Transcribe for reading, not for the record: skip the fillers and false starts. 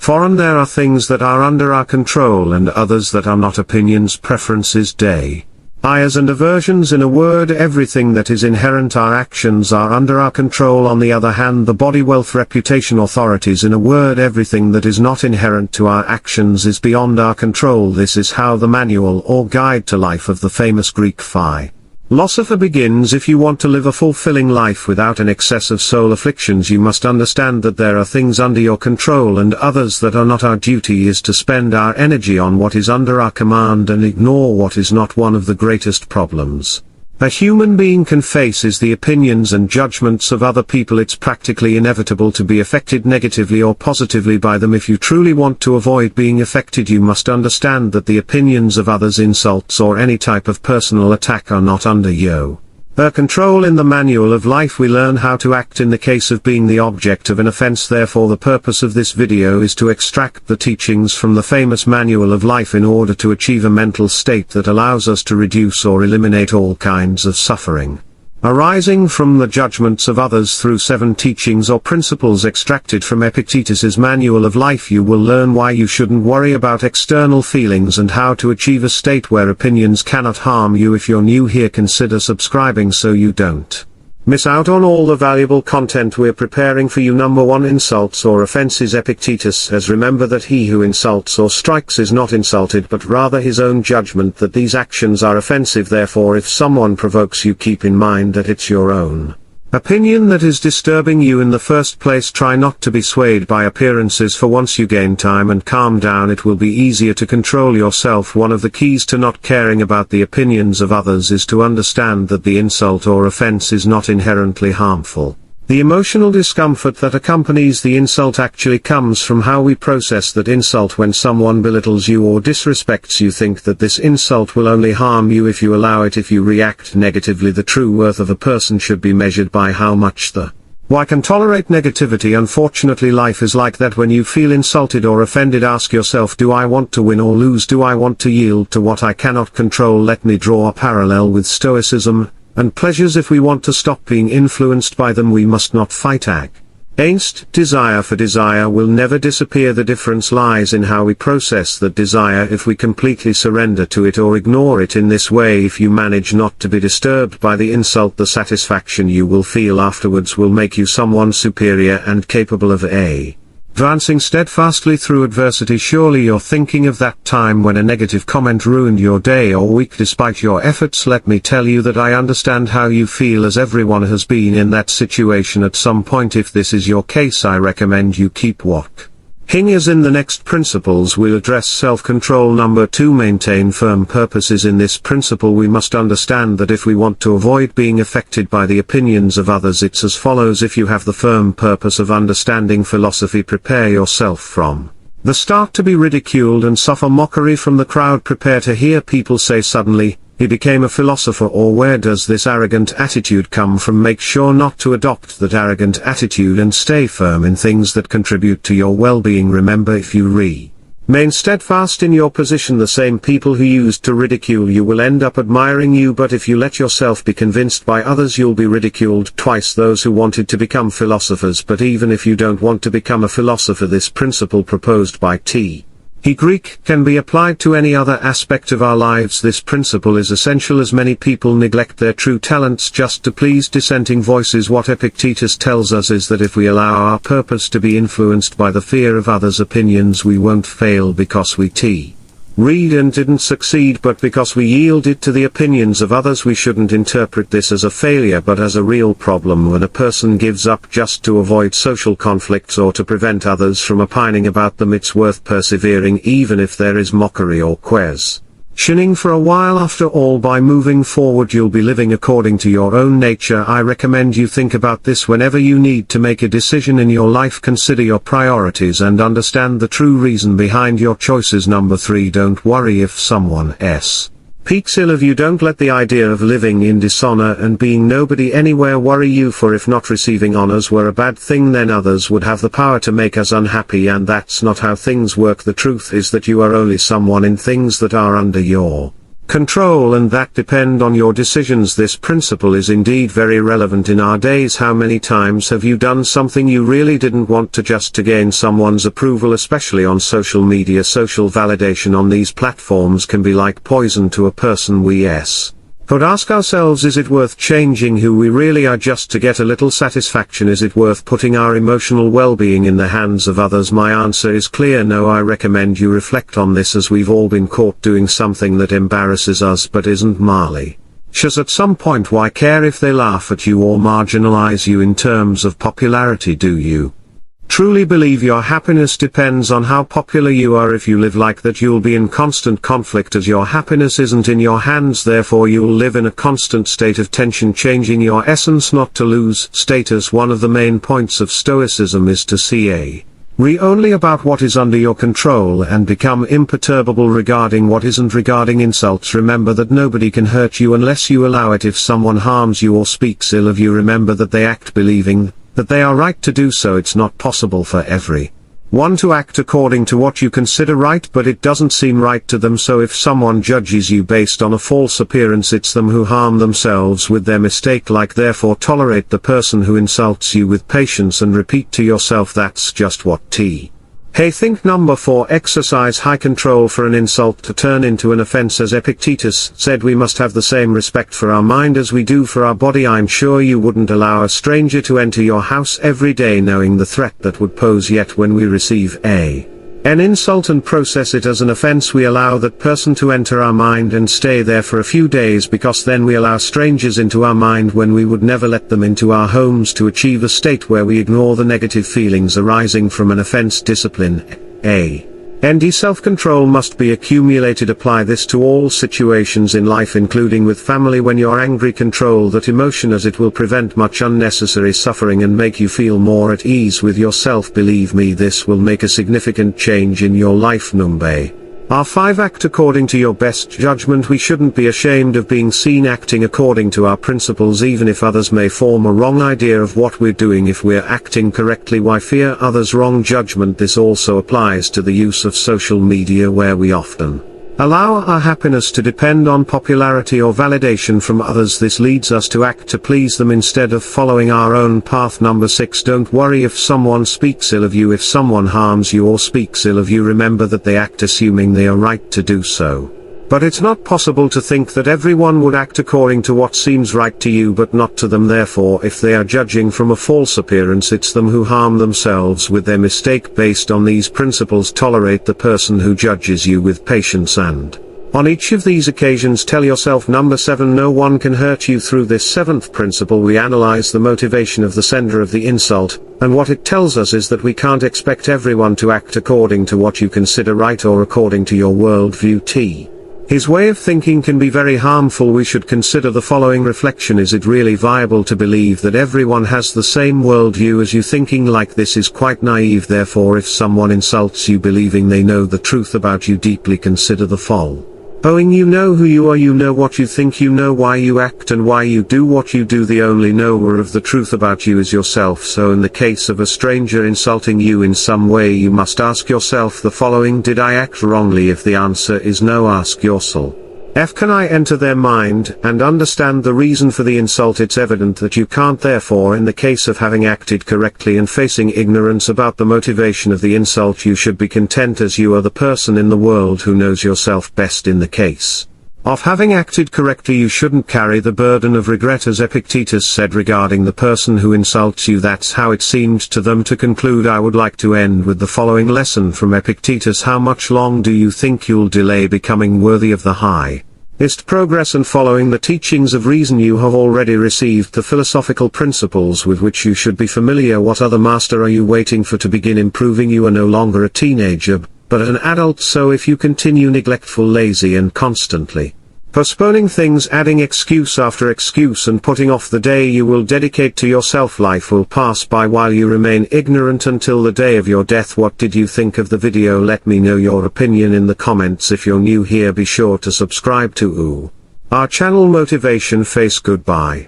For and there are things that are under our control and others that are not, opinions, preferences, desires and aversions. In a word, everything that is inherent our actions are under our control. On the other hand, the body, wealth, reputation, authorities, in a word, everything that is not inherent to our actions is beyond our control. This is how the manual or guide to life of the famous Greek philosopher begins. If you want to live a fulfilling life without an excess of soul afflictions, you must understand that there are things under your control and others that are not. Our duty is to spend our energy on what is under our command and ignore what is not. One of the greatest problems a human being can face is the opinions and judgments of other people. It's practically inevitable to be affected negatively or positively by them. If you truly want to avoid being affected, you must understand that the opinions of others, insults or any type of personal attack are not under your control. In the manual of life we learn how to act in the case of being the object of an offense. Therefore, the purpose of this video is to extract the teachings from the famous manual of life in order to achieve a mental state that allows us to reduce or eliminate all kinds of suffering arising from the judgments of others. Through 7 teachings or principles extracted from Epictetus's manual of life, you will learn why you shouldn't worry about external feelings and how to achieve a state where opinions cannot harm you. If you're new here, consider subscribing so you don't miss out on all the valuable content we're preparing for you. Number 1. Insults or offenses. Epictetus says, remember that he who insults or strikes is not insulted but rather his own judgment that these actions are offensive. Therefore, if someone provokes you, keep in mind that it's your own opinion that is disturbing you in the first place. Try not to be swayed by appearances, for once you gain time and calm down, it will be easier to control yourself. One of the keys to not caring about the opinions of others is to understand that the insult or offense is not inherently harmful. The emotional discomfort that accompanies the insult actually comes from how we process that insult. When someone belittles you or disrespects you, think that this insult will only harm you if you allow it. If you react negatively, the true worth of a person should be measured by how much the why can tolerate negativity. Unfortunately, life is like that. When you feel insulted or offended, ask yourself, do I want to win or lose? Do I want to yield to what I cannot control? Let me draw a parallel with Stoicism and pleasures. If we want to stop being influenced by them, we must not fight against desire, for desire will never disappear. The difference lies in how we process that desire. If we completely surrender to it or ignore it in this way, if you manage not to be disturbed by the insult, the satisfaction you will feel afterwards will make you someone superior and capable of advancing steadfastly through adversity. Surely you're thinking of that time when a negative comment ruined your day or week despite your efforts. Let me tell you that I understand how you feel, as everyone has been in that situation at some point. If this is your case, I recommend you keep walking. As in the next principles we'll address self-control. Number 2. Maintain firm purposes. In this principle we must understand that if we want to avoid being affected by the opinions of others, it's as follows. If you have the firm purpose of understanding philosophy, prepare yourself from the start to be ridiculed and suffer mockery from the crowd. Prepare to hear people say suddenly, he became a philosopher, or where does this arrogant attitude come from? Make sure not to adopt that arrogant attitude and stay firm in things that contribute to your well-being. Remember, if you remain steadfast in your position, the same people who used to ridicule you will end up admiring you. But if you let yourself be convinced by others, you'll be ridiculed twice. Those who wanted to become philosophers. But even if you don't want to become a philosopher, this principle proposed by T. Greek can be applied to any other aspect of our lives. This principle is essential, as many people neglect their true talents just to please dissenting voices. What Epictetus tells us is that if we allow our purpose to be influenced by the fear of others' opinions, we won't fail because we read and didn't succeed, but because we yielded to the opinions of others. We shouldn't interpret this as a failure but as a real problem. When a person gives up just to avoid social conflicts or to prevent others from opining about them, it's worth persevering even if there is mockery or questioning for a while. After all, by moving forward you'll be living according to your own nature. I recommend you think about this whenever you need to make a decision in your life. Consider your priorities and understand the true reason behind your choices. Number 3. Don't worry if someone speaks ill of you. Don't let the idea of living in dishonor and being nobody anywhere worry you, for if not receiving honors were a bad thing, then others would have the power to make us unhappy, and that's not how things work. The truth is that you are only someone in things that are under your control and that depend on your decisions. This principle is indeed very relevant in our days. How many times have you done something you really didn't want to just to gain someone's approval, especially on social media? Social validation on these platforms can be like poison to a person. But ask ourselves, is it worth changing who we really are just to get a little satisfaction? Is it worth putting our emotional well-being in the hands of others? My answer is clear no. I recommend you reflect on this, as we've all been caught doing something that embarrasses us but isn't malicious at some point. Why care if they laugh at you or marginalize you in terms of popularity? Do you truly believe your happiness depends on how popular you are? If you live like that, you'll be in constant conflict, as your happiness isn't in your hands. Therefore you'll live in a constant state of tension, changing your essence not to lose status. One of the main points of Stoicism is to see only about what is under your control and become imperturbable regarding what isn't. Regarding insults, remember that nobody can hurt you unless you allow it. If someone harms you or speaks ill of you, remember that they act believing that they are right to do so. It's not possible for everyone to act according to what you consider right, but it doesn't seem right to them. So if someone judges you based on a false appearance, it's them who harm themselves with their mistake. Therefore tolerate the person who insults you with patience and repeat to yourself, that's just what Hey, think. Number 4. Exercise high control for an insult to turn into an offense. As Epictetus said, we must have the same respect for our mind as we do for our body. I'm sure you wouldn't allow a stranger to enter your house every day knowing the threat that would pose. Yet when we receive an insult and process it as an offense, we allow that person to enter our mind and stay there for a few days, because then we allow strangers into our mind when we would never let them into our homes, to achieve a state where we ignore the negative feelings arising from an offense. Discipline and self-control must be accumulated. Apply this to all situations in life, including with family. When you're angry, control that emotion, as it will prevent much unnecessary suffering and make you feel more at ease with yourself. Believe me, this will make a significant change in your life. Number 5. Act according to your best judgment. We shouldn't be ashamed of being seen acting according to our principles, even if others may form a wrong idea of what we're doing. If we're acting correctly, why fear others' wrong judgment? This also applies to the use of social media, where we often allow our happiness to depend on popularity or validation from others. This leads us to act to please them instead of following our own path. Number 6. Don't worry if someone speaks ill of you. If someone harms you or speaks ill of you, remember that they act assuming they are right to do so. But it's not possible to think that everyone would act according to what seems right to you but not to them. Therefore, if they are judging from a false appearance, it's them who harm themselves with their mistake. Based on these principles, tolerate the person who judges you with patience, and on each of these occasions tell yourself. Number 7. No one can hurt you. Through this 7th principle, we analyze the motivation of the sender of the insult, and what it tells us is that we can't expect everyone to act according to what you consider right or according to your worldview. His way of thinking can be very harmful. We should consider the following reflection: is it really viable to believe that everyone has the same worldview as you? Thinking like this is quite naive. Therefore, if someone insults you believing they know the truth about you, deeply consider the following. You know who you are, you know what you think, you know why you act and why you do what you do. The only knower of the truth about you is yourself. So in the case of a stranger insulting you in some way, you must ask yourself the following: did I act wrongly? If the answer is no, ask yourself, can I enter their mind and understand the reason for the insult? It's evident that you can't. Therefore, in the case of having acted correctly and facing ignorance about the motivation of the insult, you should be content, as you are the person in the world who knows yourself best. In the case of having acted correctly, you shouldn't carry the burden of regret. As Epictetus said regarding the person who insults you, that's how it seemed to them. To conclude, I would like to end with the following lesson from Epictetus: how much long do you think you'll delay becoming worthy of the highest progress and following the teachings of reason? You have already received the philosophical principles with which you should be familiar. What other master are you waiting for to begin improving? You are no longer a teenager, but an adult. So if you continue neglectful, lazy, and constantly postponing things, adding excuse after excuse, and putting off the day you will dedicate to yourself, life will pass by while you remain ignorant until the day of your death. What did you think of the video? Let me know your opinion in the comments. If you're new here, be sure to subscribe to our channel Motivation Face. Goodbye.